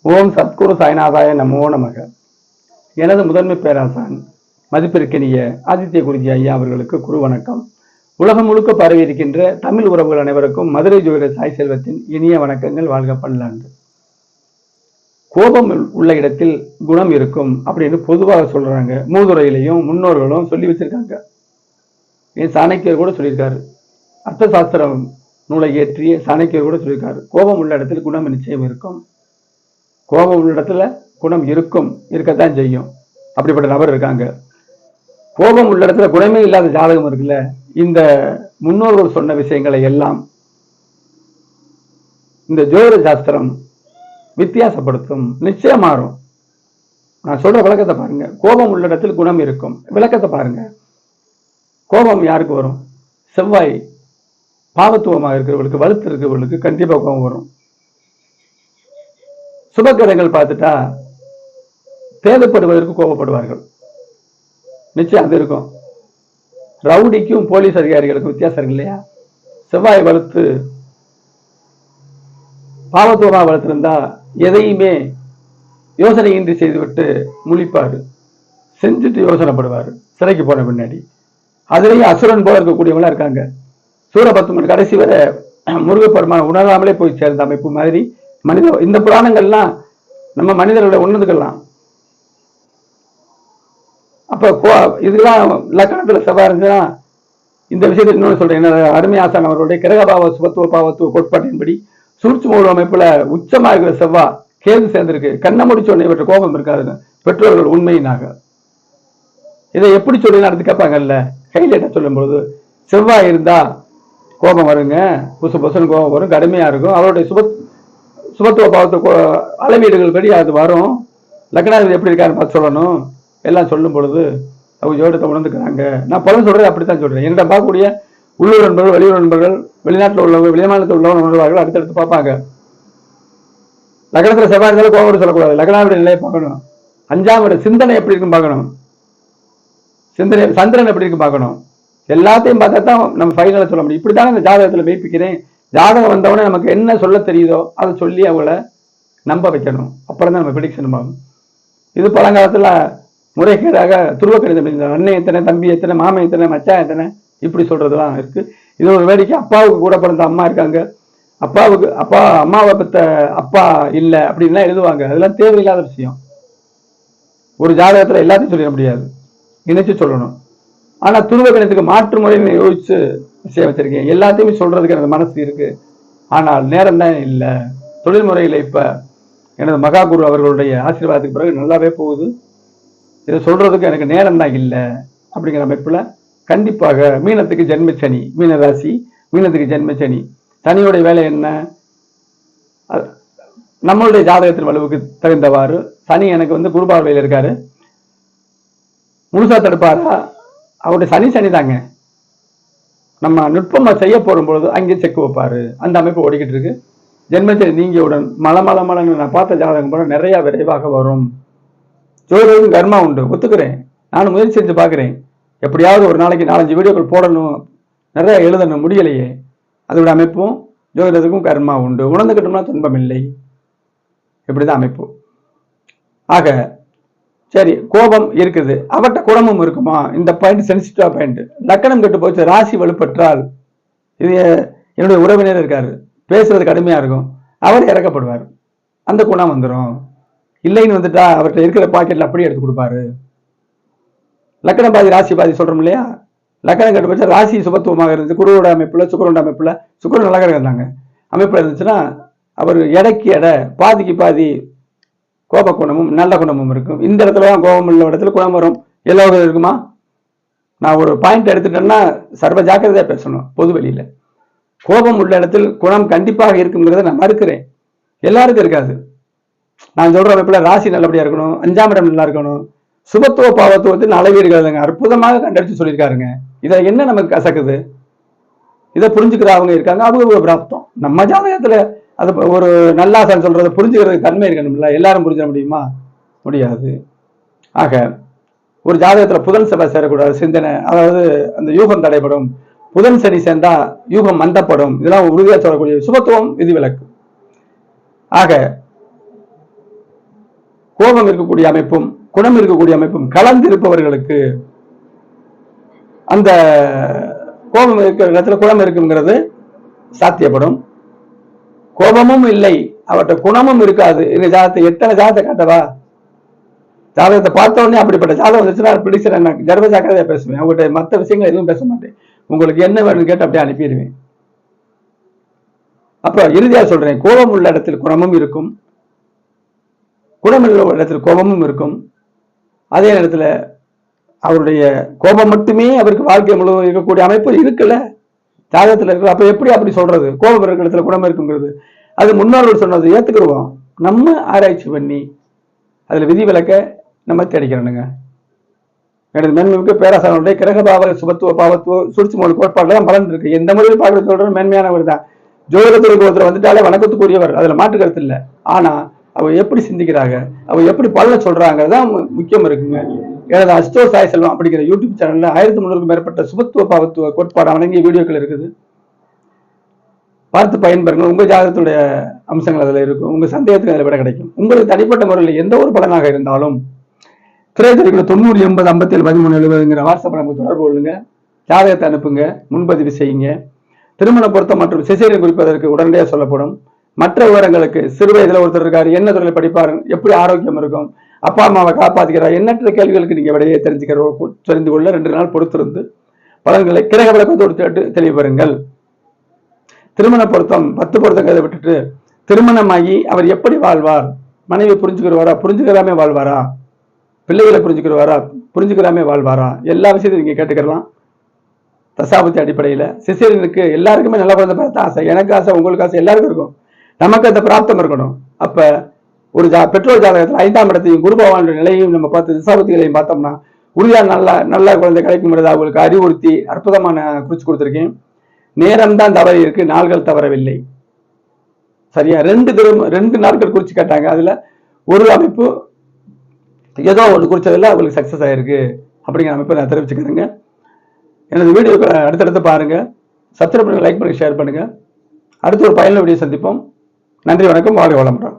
ஓம் சத்குரு சாய்நாதாய நமோ நமக. எனது முதன்மை பேராசான் மதிப்பிற்கினிய ஆதித்ய குருஜி ஐயா அவர்களுக்கு குரு வணக்கம். உலகம் முழுக்க பரவி இருக்கின்ற தமிழ் உறவுகள் அனைவருக்கும் மதுரை ஜோதிட சாய் செல்வத்தின் இனிய வணக்கங்கள். வாழ்க பல்லாண்டு. கோபம் உள்ள இடத்தில் குணம் இருக்கும் அப்படின்னு பொதுவாக சொல்றாங்க. மூதுரையிலையும் முன்னோர்களும் சொல்லி வச்சிருக்காங்க. ஏன் சாணக்கியர் கூட சொல்லியிருக்காரு. அர்த்த சாஸ்திரம் நூலை இயற்றிய சாணக்கியர் கூட சொல்லியிருக்காரு, கோபம் உள்ள இடத்தில் குணம் நிச்சயம் இருக்கும். கோபம் உள்ள இடத்துல குணம் இருக்கும், இருக்கத்தான் செய்யும். அப்படிப்பட்ட நபர் இருக்காங்க. கோபம் உள்ள இடத்துல குணமே இல்லாத ஜாதகம் இருக்குல்ல. இந்த முன்னோர்கள் சொன்ன விஷயங்களை எல்லாம் இந்த ஜோதிட சாஸ்திரம் வித்தியாசப்படுத்தும், நிச்சயம் மாறும். நான் சொல்ற விளக்கத்தை பாருங்க. கோபம் உள்ள இடத்தில் குணம் இருக்கும், விளக்கத்தை பாருங்க. கோபம் யாருக்கு வரும்? செவ்வாய் பாவத்துவமாக இருக்கிறவர்களுக்கு, வலுத்து இருக்கிறவர்களுக்கு கண்டிப்பா கோபம் வரும். சுபக்கிரகங்கள் பார்த்துட்டா தேவைப்படுவதற்கு கோபப்படுவார்கள், நிச்சயம் அது இருக்கும். ரவுடிக்கும் போலீஸ் அதிகாரிகளுக்கும் வித்தியாசம் இருக்கு இல்லையா? செவ்வாய் வலுத்து பாவத்துவமாக வளர்த்திருந்தா எதையுமே யோசனையின்றி செய்துவிட்டு முழிப்பாரு, செஞ்சுட்டு யோசனைப்படுவார் சிறைக்கு போன பின்னாடி. அதுலேயும் அசுரன் போல இருக்கக்கூடியவங்களா இருக்காங்க. சூரபத்மன் கடைசி வரை முருகப்பெருமான் உணராமலே போய் சேர்ந்த அமைப்பு மாதிரி மனித இந்த புராணங்கள்லாம் நம்ம மனிதர்களை உணர்ந்துக்கலாம். அப்ப இதெல்லாம் லக்கணத்துல செவ்வாய் இருந்துச்சுன்னா இந்த விஷயத்தை இன்னொன்று சொல்றேன். அருமை ஆசான் அவர்களுடைய கிரகபாவ சுபத்துவ பாவத்துவ கோட்பாட்டின்படி சூழ்ச்சி அமைப்புல உச்சமா இருக்கிற செவ்வாய் கேது சேர்ந்திருக்கு. கண்ண முடிச்ச உடனே இவற்றை கோபம் இருக்காதுன்னு பெற்றோர்கள் உண்மையினாக இதை எப்படி சொல்லி நடத்தி கேட்பாங்கல்ல. ஹைலைட்டா சொல்லும் பொழுது செவ்வாய் இருந்தா கோபம் வருங்க, புசு புசுன்னு கோபம் வரும், கடுமையா இருக்கும். அவருடைய சுபத்துவ பாவத்துவ அளவீடுகள் படி அது வரும். லக்னாதிபதி எப்படி இருக்காருன்னு பார்த்து சொல்லணும். எல்லாம் சொல்லும் பொழுது அவங்க ஜோதிடத்தை உணர்ந்துக்கிறாங்க. நான் பலன் சொல்றது அப்படித்தான் சொல்றேன். என்னிடம் பார்க்கக்கூடிய உள்ளூர் நண்பர்கள், வெளியூர் நண்பர்கள், வெளிநாட்டில் உள்ளவங்க, வெளிமாநிலத்தில் உள்ளவங்க உணர்வார்கள். அடுத்தடுத்து பார்ப்பாங்க. லக்னத்துல செவ்வாய் இருந்தாலும் கோபம் சொல்லக்கூடாது. லக்னாதிபதி நிலையை பார்க்கணும். 5ஆம் இட சிந்தனை எப்படி இருக்குன்னு பார்க்கணும். சிந்தனை சந்திரன் எப்படி இருக்கு பார்க்கணும். எல்லாத்தையும் பார்த்தா தான் நம்ம ஃபைனலாக சொல்ல முடியும். இப்படித்தானே இந்த ஜாதகத்தில் மெய்ப்பிக்கிறேன். ஜாதகம் வந்தவொடனே நமக்கு என்ன சொல்ல தெரியுதோ அதை சொல்லி அவங்கள நம்ப வைக்கணும். அப்புறம் தான் நம்ம ப்ரெடிக்ஷன் ஆகும். இது பழங்காலத்தில் முறைகேடாக துருவ கணிதம், அண்ணன் எத்தனை, தம்பி எத்தனை, மாமன் எத்தனை, மச்சான் எத்தனை, இப்படி சொல்றதுலாம் இருக்கு. இது ஒரு வேடிக்கை. அப்பாவுக்கு கூட பிறந்த அம்மா இருக்காங்க, அம்மாவை பத்த அப்பா இல்லை அப்படின்லாம் எழுதுவாங்க. அதெல்லாம் தேவையில்லாத விஷயம். ஒரு ஜாதகத்தில் எல்லாத்தையும் சொல்லிட முடியாது, இணைச்சு சொல்லணும். ஆனா துருவ கணிதத்துக்கு மாற்று முறைன்னு யோசிச்சு விஷயம் வச்சிருக்கேன். எல்லாத்தையுமே சொல்றதுக்கு எனது மனசு இருக்கு, ஆனால் நேரம் தான் இல்லை. தொழில் முறையில் இப்ப எனது மகா குரு அவர்களுடைய ஆசீர்வாதத்துக்கு பிறகு நல்லாவே போகுது. இதை சொல்றதுக்கு எனக்கு நேரம் தான் இல்லை அப்படிங்கிற அமைப்புல கண்டிப்பாக மீனத்துக்கு ஜென்மச்சனி, மீன ராசி மீனத்துக்கு ஜென்மச்சனி. சனியோடைய வேலை என்ன? நம்மளுடைய ஜாதகத்தின் வலுவுக்கு தகுந்தவாறு சனி எனக்கு குரு பார்வையில் இருக்காரு. முழுசா தடுப்பாரா? அவருடைய சனி தாங்க. நம்ம நுட்பமா செய்ய போடும் பொழுது அங்கே செக் வைப்பாரு. அந்த அமைப்பு ஓடிக்கிட்டு இருக்கு. ஜென்மத்தில் நீங்கியவுடன் மலன்னு நான் பார்த்த ஜாதகம் போல நிறைய விரைவாக வரும். ஜோதிடத்துக்கு கர்மா உண்டு, ஒத்துக்கிறேன். நானும் முயற்சி செஞ்சு பார்க்குறேன். எப்படியாவது ஒரு நாளைக்கு 4-5 வீடியோக்கள் போடணும், நிறைய எழுதணும், முடியலையே. அதோட அமைப்பும் ஜோதிடத்துக்கும் கர்மா உண்டு. உணர்ந்துக்கிட்டோம்னா துன்பம் இல்லை. இப்படிதான் அமைப்பு. ஆக சரி, கோபம் இருக்குது, அவர்கிட்ட குணமும் இருக்குமா? இந்த பாயிண்ட் சென்சிட்டிவா பாயிண்ட். லக்கணம் கெட்டு போச்சு, ராசி வலுப்பற்றால், இது என்னுடைய உறவினர் இருக்காரு, பேசுறது கடுமையா இருக்கும், அவர் இறக்கப்படுவார், அந்த குணம் வந்துடும். இல்லைன்னு வந்துட்டா அவர்கிட்ட இருக்கிற பாக்கெட்ல அப்படியே எடுத்து கொடுப்பாரு. லக்கணம் பாதி ராசி பாதி சொல்றோம் இல்லையா? லக்கணம் கெட்டு போச்சா, ராசி சுபத்துவமாக இருந்துச்சு, குருவோட அமைப்புல, சுக்கரோட அமைப்புல, சுக்கரன் நல்லா இருந்தாங்க அமைப்புல இருந்துச்சுன்னா அவர் எடைக்கு எடை, பாதிக்கு பாதி கோப குணமும் நல்ல குணமும் இருக்கும். இந்த இடத்துல தான் கோபம் உள்ள இடத்துல குணம் வரும். எல்லாரும் இருக்குமா? நான் ஒரு பாயிண்ட் எடுத்துட்டேன்னா சர்வ ஜாக்கிரதையா பேசணும். பொது வெளியில கோபம் உள்ள இடத்தில் குணம் கண்டிப்பாக இருக்குங்கிறத நான் மறுக்கிறேன். எல்லாருக்கும் இருக்காது. நான் சொல்ற அமைப்புல ராசி நல்லபடியா இருக்கணும், 5ஆம் இடம் நல்லா இருக்கணும், சுபத்துவ பாவத்துவத்தின் அளவீடுகள் அற்புதமாக கண்டறிச்சு சொல்லியிருக்காருங்க. இதை என்ன நமக்கு கசக்குது? இதை புரிஞ்சுக்கிற அவங்க இருக்காங்க, அவங்க பிராப்தம். நம்ம ஜாதகத்துல அது ஒரு நல்லாசன் சொல்றதை புரிஞ்சுக்கிறதுக்கு தன்மை இருக்கணும்ல. எல்லாரும் புரிஞ்சிட முடியுமா? முடியாது. ஆக ஒரு ஜாதகத்துல புதன் செவ்வாய் சேரக்கூடாது, சிந்தனை, அதாவது அந்த யூகம் தடைபடும். புதன் சனி சேர்ந்தா யூகம் மந்தப்படும். இதெல்லாம் உறுதியா சொல்லக்கூடிய சுபத்துவம் விதிவிலக்கு. ஆக கோபம் இருக்கக்கூடிய அமைப்பும் குணம் இருக்கக்கூடிய அமைப்பும் கலந்து இருப்பவர்களுக்கு அந்த கோபம் இருக்கிற இடத்துல குணம் இருக்குங்கிறது சாத்தியப்படும். கோபமும் இல்லை, அவற்றை குணமும் இருக்காது. இந்த ஜாதகத்தை எத்தனை ஜாதகத்தை காட்டவா? ஜாதகத்தை பார்த்த உடனே அப்படிப்பட்ட ஜாதகம் வந்துச்சுன்னா பிடிச்ச நான் ஜர்வ ஜாக்கிரதையா பேசுவேன். அவங்கள்ட்ட மற்ற விஷயங்கள் எதுவும் பேச மாட்டேன். உங்களுக்கு என்ன வேணும்னு கேட்டு அப்படியே அனுப்பிடுவேன். அப்ப இறுதியா சொல்றேன், கோபம் உள்ள இடத்தில் குணமும் இருக்கும், குணம் உள்ள இடத்தில் கோபமும் இருக்கும். அதே நேரத்துல அவருடைய கோபம் மட்டுமே அவருக்கு வாழ்க்கை முழுவதும் இருக்கக்கூடிய அமைப்பு இருக்குல்ல ஜாதகத்துல இருக்கு. அப்ப எப்படி அப்படி சொல்றது? கோபம் இருக்கிற இடத்துல குணம் இருக்குங்கிறது அது முன்னோர்கள் சொன்னது ஏத்துக்கிடுவோம். நம்ம ஆராய்ச்சி பண்ணி அதுல விதிவிலக்க நம்ம தேடிக்கிறோனுங்க. எனது மேன்மைக்கு பேராசனுடைய கிரக பாவ சுபத்துவ பாவத்துவ சுழிச்சு மூணு கோட்பாடுல தான் பலன் இருக்கு. எந்த முறையில் பார்க்க சொல்றது மேன்மையானவர் தான். ஜோதிடத்துறைக்கு ஒருத்தர் வந்துட்டாலே வணக்கத்துக்குரியவர், அதுல மாற்று கருத்து இல்லை. ஆனா அவ எப்படி சிந்திக்கிறாங்க, அவ எப்படி பலனை சொல்றாங்கதான் முக்கியம் இருக்குங்க. எனது அஸ்டோ சாய் செல்வம் அப்படிங்கிற யூடியூப் சேனல்ல 1300க்கும் மேற்பட்ட சுபத்துவ பாவத்துவ கோட்பாடு அடங்கிய வீடியோக்கள் இருக்குது. பார்த்து பயன்பெறுங்க. உங்க ஜாதகத்துடைய அம்சங்கள் அதுல இருக்கும். உங்க சந்தேகத்துக்கு அதில் விட கிடைக்கும். உங்களுக்கு தனிப்பட்ட முறையில் எந்த ஒரு பலனாக இருந்தாலும் திரைத்துறைக்குள்ள 90 80 57 13 70ங்கிற வாட்ஸ்அப் நமக்கு தொடர்பு கொள்ளுங்க. ஜாதகத்தை அனுப்புங்க, முன்பதிவு செய்யுங்க. திருமண பொருத்தம் மற்றும் சிசேரியன் குறிப்பதற்கு உடனடியாக சொல்லப்படும். மற்ற விவரங்களுக்கு சிறு வயதுல ஒருத்தர் இருக்காரு, என்ன துறையில் படிப்பாரு, எப்படி ஆரோக்கியம் இருக்கும், அப்பா அம்மாவை காப்பாத்திக்கிறார், எண்ணற்ற கேள்விகளுக்கு நீங்க விடையை தெரிந்து கொள்ள 2 நாள் பொறுத்திருந்து பலன்களை கிரக விளக்கத்தோடு தெளிவு பெறுங்கள். திருமண பொருத்தம் 10 பொருத்தங்களை விட்டுட்டு திருமணமாகி அவர் எப்படி வாழ்வார், மனைவி புரிஞ்சுக்கிறவாரா, புரிஞ்சுக்கிறாமே வாழ்வாரா, பிள்ளைகளை புரிஞ்சுக்கிறவாரா, புரிஞ்சுக்கிறாமே வாழ்வாரா, எல்லா விஷயத்தையும் நீங்க கேட்டுக்கலாம். தசாபத்தி அடிப்படையில் சிசேரியனுக்கு எல்லாருக்குமே நல்ல குழந்தை பார்த்த ஆசை, எனக்கு ஆசை, உங்களுக்கு ஆசை, எல்லாருக்கும் இருக்கும். நமக்கு அந்த பிராப்தம் இருக்கணும். அப்ப ஒரு பெற்றோர் ஜாதகத்தில் 5ஆம் இடத்தையும் குரு பகவானுடைய நிலையையும் நம்ம பார்த்து திசாபத்திகளையும் பார்த்தோம்னா உறுதியா நல்ல குழந்தை கிடைக்கும் பொழுது அவங்களுக்கு அறிவுறுத்தி அற்புதமான குறிச்சு கொடுத்துருக்கேன். நேரம் தான் தவறி இருக்கு, நாள்கள் தவறவில்லை. சரியா? 2 நாட்கள் குறிச்சு கேட்டாங்க. அதுல ஒரு அமைப்பு ஏதோ ஒரு குறிச்சதில் அவங்களுக்கு சக்சஸ் ஆயிருக்கு அப்படிங்கிற அமைப்பை நான் தெரிவிச்சுக்கிறேங்க. எனது வீடியோ அடுத்தடுத்து பாருங்க, சப்ஸ்கிரைப் பண்ணுங்க, லைக் பண்ணுங்க, ஷேர் பண்ணுங்க. அடுத்து ஒரு பயனுள்ள வீடியோ சந்திப்போம். நன்றி, வணக்கம், வாழ்க வளமுடன்.